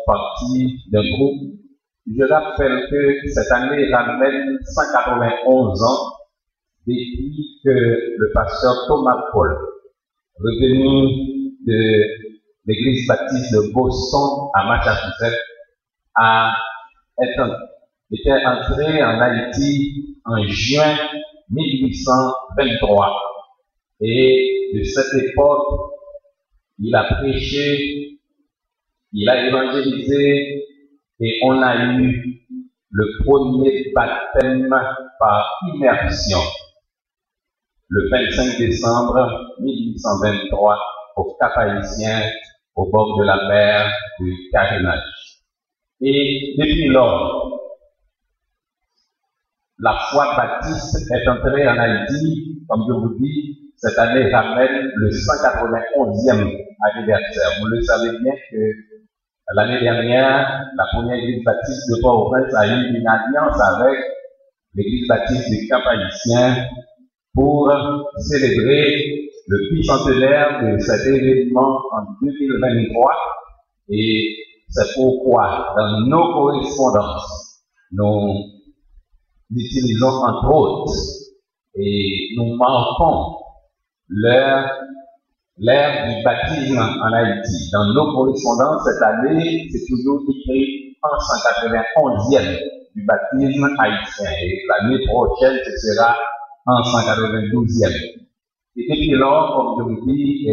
partie d'un groupe. Je rappelle que cette année ramène 191 ans depuis que le pasteur Thomas Paul, revenu de l'église baptiste de Boston à Massachusetts, était entré en Haïti en juin 1823. Et de cette époque, il a prêché, il a évangélisé, et on a eu le premier baptême par immersion le 25 décembre 1823 au Cap-Haïtien, au bord de la mer du Carénage. Et depuis lors, la foi baptiste est entrée en Haïti, comme je vous dis, cette année ramène le 191e anniversaire. Vous le savez bien que l'année dernière, la première église baptiste de Port-au-Prince a eu une alliance avec l'église baptiste du Cap-Haïtien pour célébrer le bicentenaire de cet événement en 2023. Et c'est pourquoi, dans nos correspondances, nous utilisons entre autres et nous marquons l'ère du baptîme en Haïti. Dans nos correspondances, cette année, c'est toujours écrit en 191e du baptême haïtien. Et l'année prochaine, ce sera en 192e. Et depuis lors, comme je vous dis,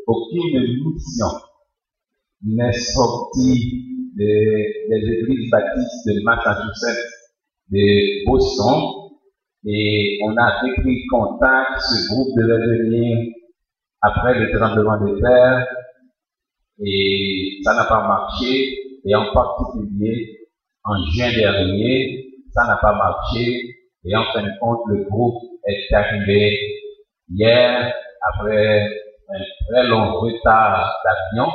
aucune mission n'est sortie des églises baptistes de Massachusetts, de Boston, et on a pris contact, ce groupe devait venir après le tremblement de terre, et ça n'a pas marché, et en particulier, en juin dernier, ça n'a pas marché, et en fin de compte, le groupe est arrivé hier, après un très long retard d'avion.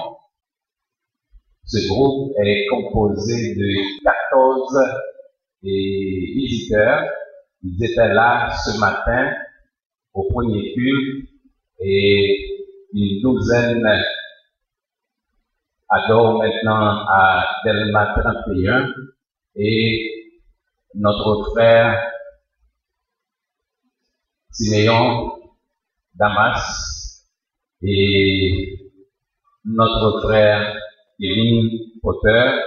Ce groupe est composé de 14 visiteurs. Ils étaient là ce matin au premier culte et une douzaine adorent maintenant à Delma 31 et notre frère Siméon Damas et notre frère Kevin Potter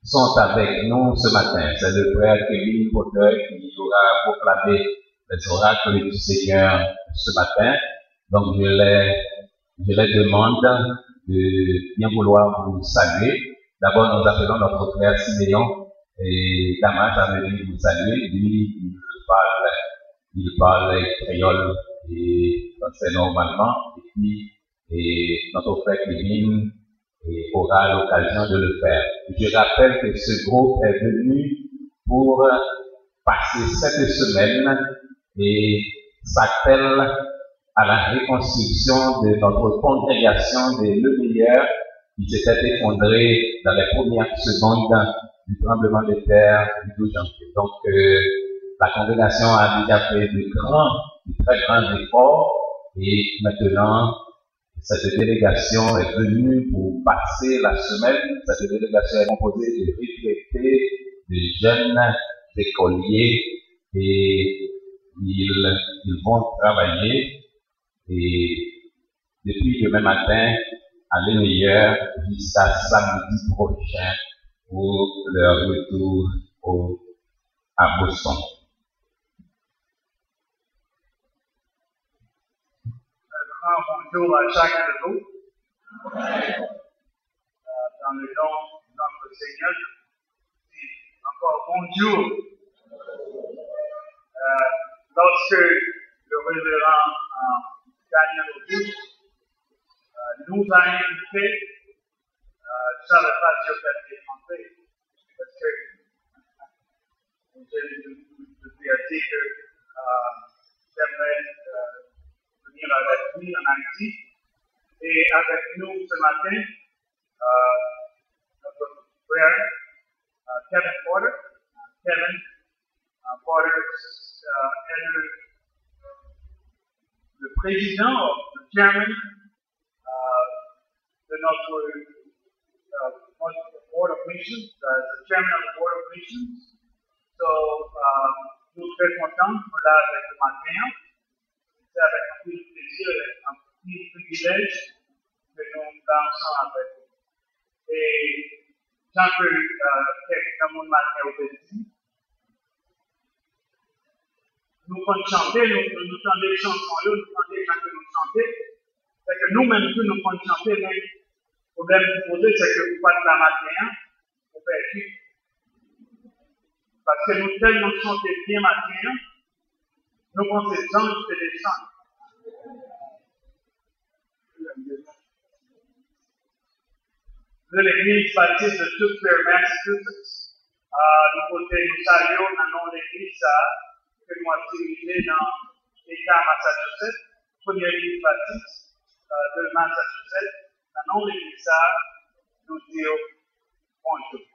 sont avec nous ce matin. C'est le frère Kevin Potter qui aura proclamé les oracles du Seigneur ce matin. Donc je les demande de bien vouloir vous saluer. D'abord, nous appelons notre frère Siméon et Damas a venu vous saluer. Lui, il parle créole et français normalement. Et puis, notre frère Kevin aura l'occasion de le faire. Je rappelle que ce groupe est venu pour passer cette semaine et s'appelle à la reconstruction de notre congrégation des Le Meilleur qui s'était effondrée dans les premières secondes du tremblement de terre du 12 janvier. Donc, la congrégation a déjà fait de très grands efforts et maintenant, cette délégation est venue pour passer la semaine. Cette délégation est composée de retraités, de jeunes écoliers et ils vont travailler et depuis demain matin à Le Meilleur jusqu'à samedi prochain pour leur retour à Boston. Bonjour à chacun de vous. Dans le nom de notre Seigneur, je dis encore bonjour. Lorsque le révérend Daniel Auguste nous a invités, je ne savais pas si on était français, parce que je lui ai dit que j'aimerais venir avec lui en Haïti. Et avec nous ce matin, notre frère Kevin Porter. Kevin Porter est le président, le chairman de notre Board of Missions, the chairman of the Board of Missions. So, nous sommes très contents de là avec le matin. C'est avec un petit plaisir et un petit privilège que nous dansons avec vous. Et tant que quelqu'un de mon matin au dit, nous pouvons chanter, nous chantons des chansons, nous chantons des gens que nous chantons. C'est que nous-mêmes, nous pouvons chanter, mais le problème qui pose, c'est que vous pas de la matin, vous faites qui? Parce que nous tellement chantons bien matin, nous pensons que les anges se descendent. De l'église baptiste de Tewksbury, Massachusetts, nous saluons dans le nom de l'église que nous avons dirigée dans l'État Massachusetts, première église baptiste de Massachusetts. Dans le nom de l'église, nous disons bonjour.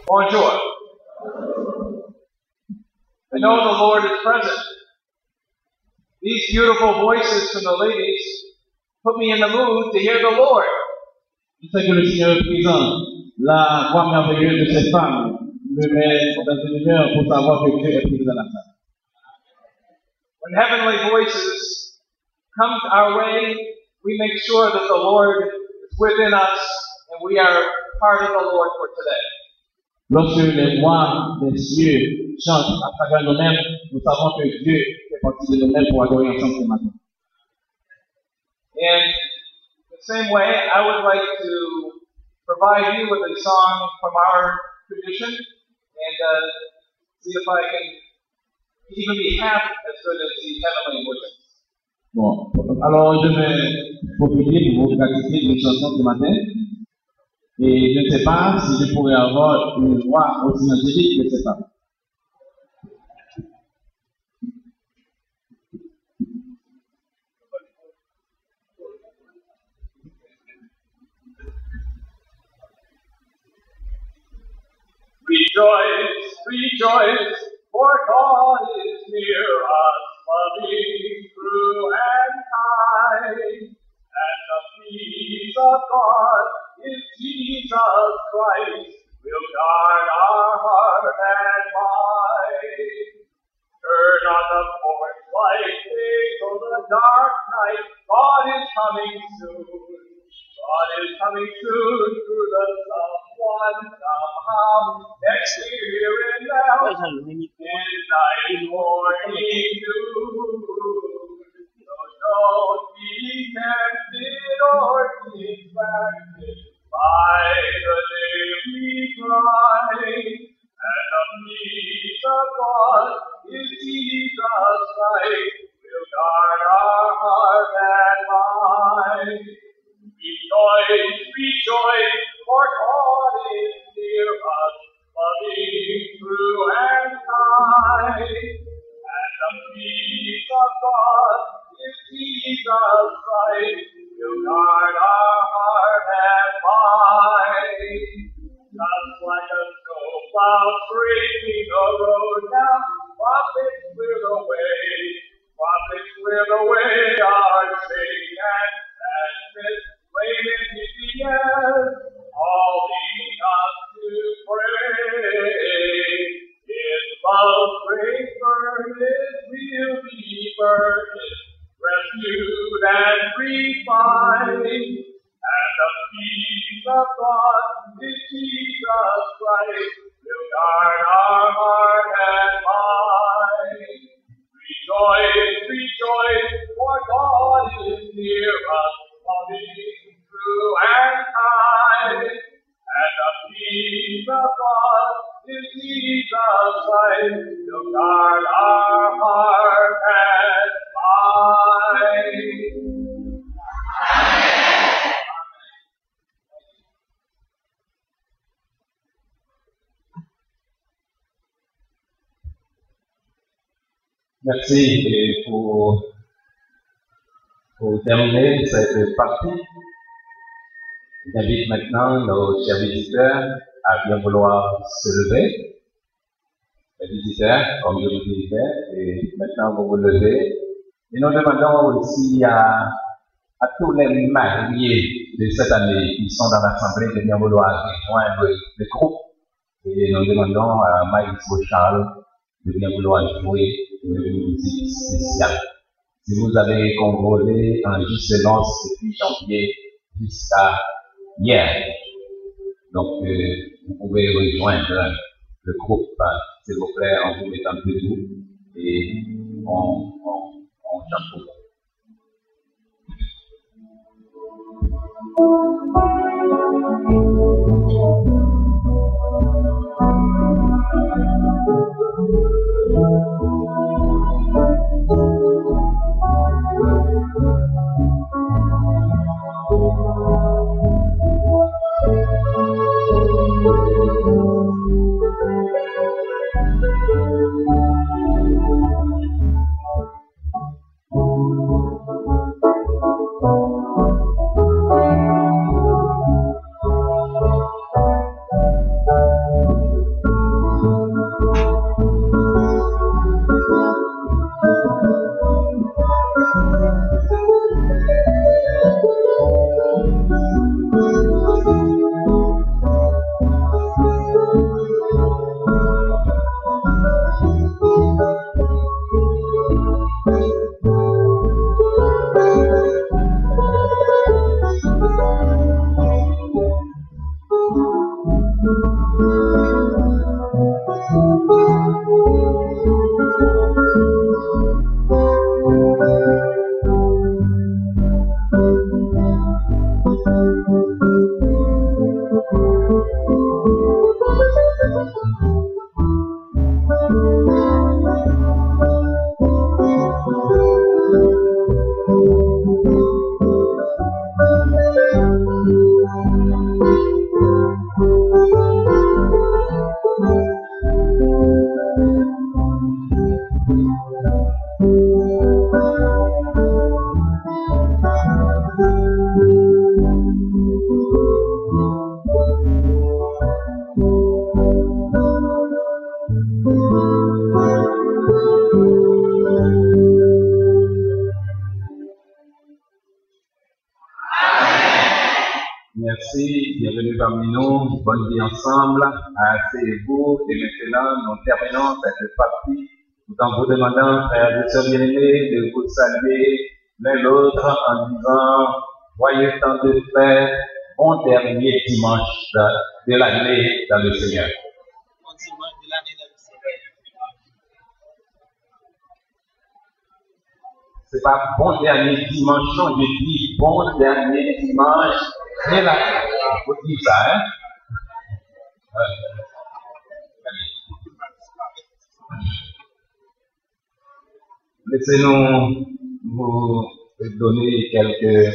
Bonjour. I know the Lord is present. These beautiful voices from the ladies put me in the mood to hear the Lord. Je sais que le Seigneur est présent. La voix merveilleuse de cette femme me met dans une humeur pour savoir que Dieu est présent dans la salle. When heavenly voices come our way, we make sure that the Lord is within us and we are part of the Lord for today. Lorsque les voix des cieux chantent à travers nous-mêmes, nous savons que Dieu fait partie de nous-mêmes pour adorer ensemble ce matin. In the same way, I would like to provide you with a song from our tradition and see if I can even be half as good as the heavenly voices. Bon, alors je vais profiter pour vous pratiquer une chanson ce matin. Et je ne sais pas si je pourrais avoir une voix aussi angélique que cette femme. Rejoice, rejoice, for God is near us, loving through and high, and the peace of God is Jesus Christ, will guard our heart and mind. Turn on the porch light, face of the dark night, God is coming soon. God is coming soon through the someone, somehow, next year in now, midnight morning noon. So don't be tempted or distracted by the daily grind, and the peace of God is Jesus Christ, will guard our heart and mind. Rejoice, rejoice, for God is near us, loving through and high, and the peace of God is Jesus Christ, will guard our heart and mind. Just like a snowplow scraping the road now, prophets clear the way, our shame and sin. Flaming in the air, calling us to pray. His love great burn, His real believer is rescued and refined, and the peace of God is Jesus Christ, will guard our heart and mind. Rejoice, rejoice, for God is near us, loving through and high, and the peace of God is Jesus Christ, will guard our heart and mind. Merci et pour terminer cette partie. J'invite maintenant nos chers visiteurs à bien vouloir se lever. Les visiteurs, comme je vous disais, et maintenant vous vous levez. Et nous demandons aussi à tous les mariés de cette année qui sont dans l'Assemblée de bien vouloir rejoindre le groupe. Et nous demandons à Maïs Charles de bien vouloir jouer une musique spéciale. Si vous avez contrôlé en Giselance depuis janvier jusqu'à hier, donc vous pouvez rejoindre le groupe, s'il vous plaît, en vous mettant debout et on chante pour vous. Merci, bienvenue parmi nous, bonne vie ensemble, asseyez-vous et maintenant nous terminons cette partie tout en vous demandant, frères et sœurs bien-aimés, de vous saluer l'un l'autre en disant joyeux temps de fête, bon dernier dimanche de l'année dans le Seigneur. C'est pas bon dernier dimanche, non, je dis bon dernier dimanche de l'année. Vous dites ça, hein? Laissez-nous vous donner quelques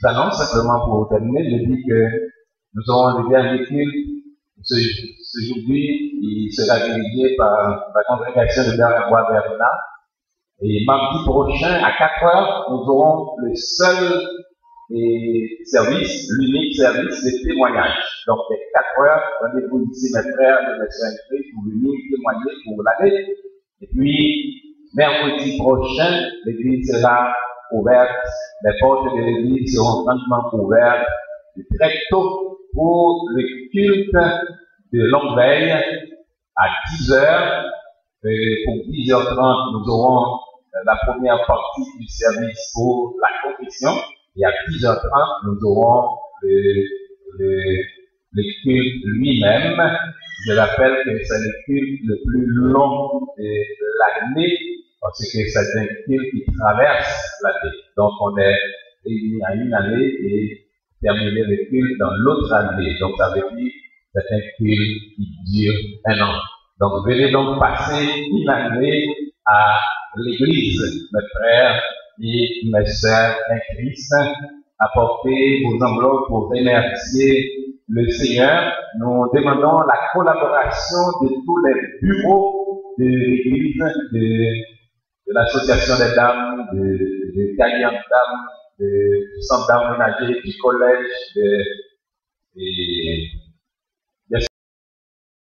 annonces simplement pour terminer. Je dis que nous aurons le dernier culte ce jeudi, il sera dirigé par la congrégation de Bernabois Bernard. Et mardi prochain, à 4 heures, nous aurons le seul service, l'unique service de témoignage. Donc, à 4 heures, rendez-vous ici, mes frères et mes sœurs en Christ, pour venir témoigner pour l'année. Et puis, mercredi prochain, l'église sera ouverte, les portes de l'église seront grandement ouvertes très tôt pour le culte de longue veille à 10 heures. Pour 10h30, nous aurons la première partie du service pour la confession. Et à 10h30, nous aurons le culte lui-même. Je rappelle que c'est le culte le plus long de l'année parce que c'est un culte qui traverse l'année. Donc, on est réunis à une année et terminer le culte dans l'autre année. Donc, ça veut dire que c'est un culte qui dure un an. Donc, venez donc passer une année à l'église, mes frères et mes sœurs en Christ. Apportez vos enveloppes pour remercier le Seigneur. Nous demandons la collaboration de tous les bureaux de l'église, de l'association des dames, de Gagnantes dames, du centre d'art ménager, du collège,